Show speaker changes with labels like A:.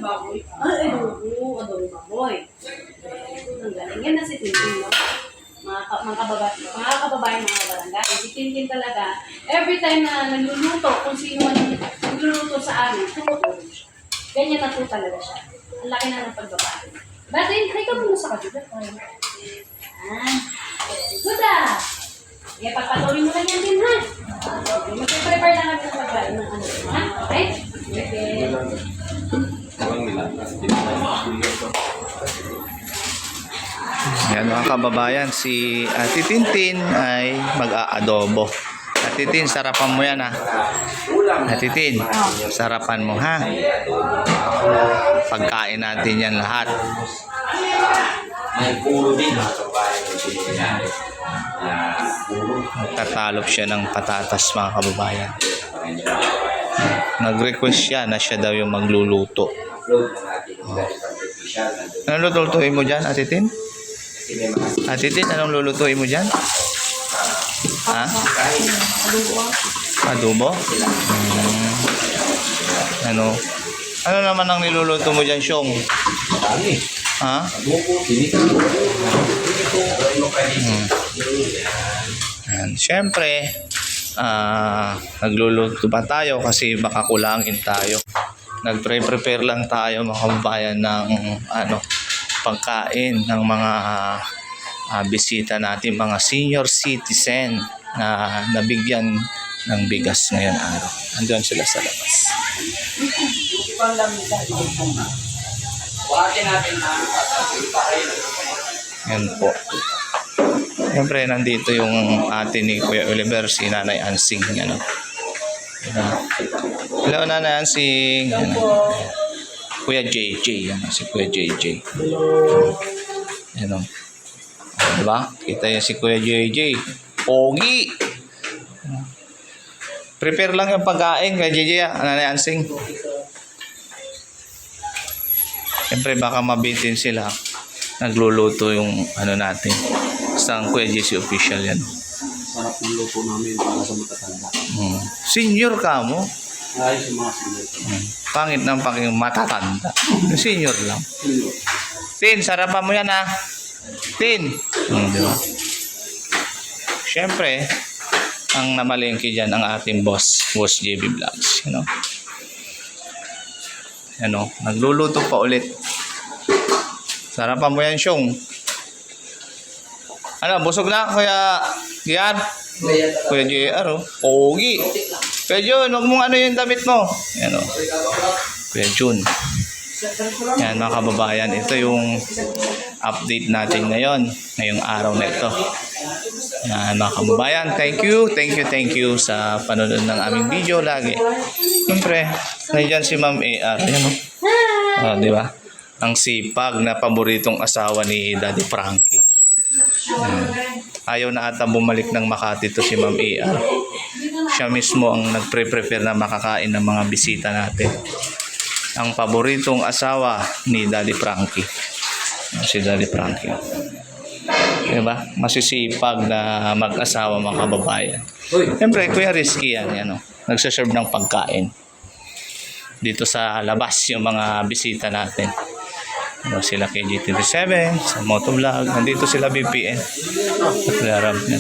A: baboy. Ay, adobo baboy. Ang galing. Yan na si Tintin, no? Mga kababayan, mga barangay. Si Tintin talaga, every time na nagluluto, kung sino man nagluluto sa amin, tumutulong siya. Ganyan na po talaga siya. Ang laki na ng pagbabago. Dati, try ka muna sa kajuda. Very good ah. Kaya pagpatuloy mo lang yan din, ha? Okay, mag-prepare lang natin ng pagkain ng ano, ha? Okay? Okay.
B: Yan mga kababayan, si Ate Tintin ay mag-aadobo. Ate Tin, sarapan mo yan ha. Ate Tin, sarapan mo ha. Pagkain natin yan lahat.
C: May puro din mga kababayan.
B: Tatalop siya ng patatas mga kababayan. Nag-request siya na siya daw yung magluluto. Anong lulutuin mo dyan, Ate Tin? Ate Tin, anong lulutuin mo dyan? Ha? Adobo? Ano? Ano naman ang niluluto mo dyan, Syong? Ha? Yan. Siyempre, nagluluto pa tayo kasi baka kulangin tayo. Nagpre-prepare lang tayo mga kababayan ng pagkain ng mga bisita natin, mga senior citizen na nabigyan ng bigas ngayon araw. Andiyan sila sa labas. Yan po. Siyempre, nandito yung ate ni Kuya Oliver, si Nanay Ansing. Ano. Hello, Nanay Ansing. Ano. Kuya JJ. Ano, si Kuya JJ. Ano. Diba? Kita yung si Kuya JJ. Pogi! Prepare lang yung pagkain kay JJ. Nanay Ansing. Siyempre, baka mabitin sila. Nagluluto yung ano natin. Sa Kuya JC official yan.
C: Sarap ng luto namin para sa matatanda.
B: Senior ka mo?
C: Ay, sa mga senior.
B: Pangit ng panging matatanda. Senior lang. Tin, sarapan mo yan ha. Tin. Di ba? Siyempre, ang namalengke dyan ang ating boss JB Vlogs. You know? Ano, nagluluto pa ulit. Sarapan mo yan, Syong. Ano, busog na, Kuya Gian? Kuya JR, oh. Pogi. Kuya Jun, huwag mong ano yung damit mo. Yan, oh. Kuya Jun. Yan, mga kababayan. Ito yung update natin ngayon. Ngayong araw na ito. Yan, mga kababayan. Thank you sa panonood ng aming video lagi. Siyempre, nandiyan si Ma'am AR. Yan, oh. Di ba? Ang sipag na paboritong asawa ni Daddy Frankie. Ayaw na ata bumalik ng Makati to si Ma'am AR. Siya mismo ang nagpre-prepare na makakain ng mga bisita natin. Ang paboritong asawa ni Daddy Frankie. Si Daddy Frankie. Diba? Masisipag na mag-asawa mga kababayan. Siyempre, Kuya Rizky yan. Yan oh. Nagsaserve ng pagkain. Dito sa labas yung mga bisita natin. Ano sila kay GT37 sa motovlog, nandito sila BPN at larab yan.